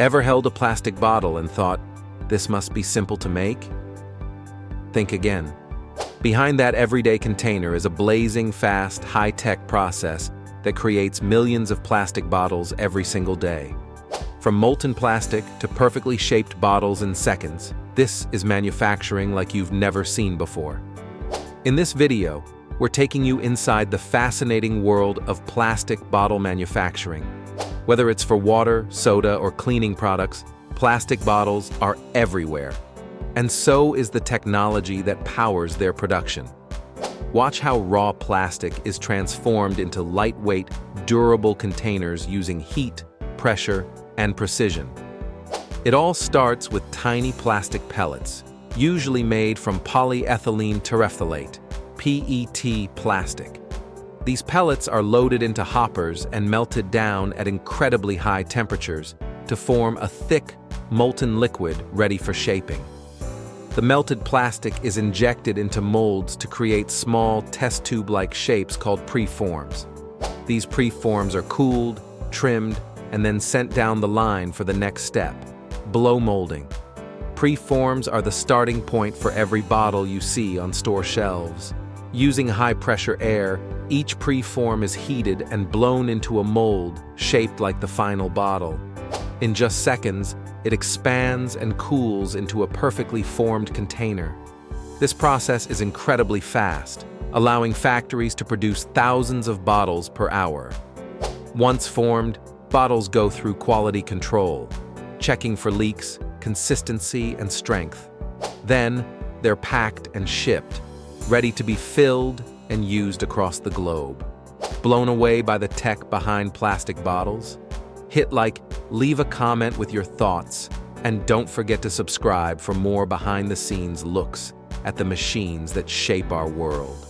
Ever held a plastic bottle and thought, this must be simple to make? Think again. Behind that everyday container is a blazing fast, high-tech process that creates millions of plastic bottles every single day. From molten plastic to perfectly shaped bottles in seconds, this is manufacturing like you've never seen before. In this video, we're taking you inside the fascinating world of plastic bottle manufacturing. Whether it's for water, soda, or cleaning products, plastic bottles are everywhere. And so is the technology that powers their production. Watch how raw plastic is transformed into lightweight, durable containers using heat, pressure, and precision. It all starts with tiny plastic pellets, usually made from polyethylene terephthalate, PET plastic. These pellets are loaded into hoppers and melted down at incredibly high temperatures to form a thick, molten liquid ready for shaping. The melted plastic is injected into molds to create small test tube-like shapes called preforms. These preforms are cooled, trimmed, and then sent down the line for the next step, blow molding. Preforms are the starting point for every bottle you see on store shelves. Using high-pressure air, each preform is heated and blown into a mold shaped like the final bottle. In just seconds, it expands and cools into a perfectly formed container. This process is incredibly fast, allowing factories to produce thousands of bottles per hour. Once formed, bottles go through quality control, checking for leaks, consistency, and strength. Then, they're packed and shipped, ready to be filled and used across the globe. Blown away by the tech behind plastic bottles? Hit like, leave a comment with your thoughts, and don't forget to subscribe for more behind-the-scenes looks at the machines that shape our world.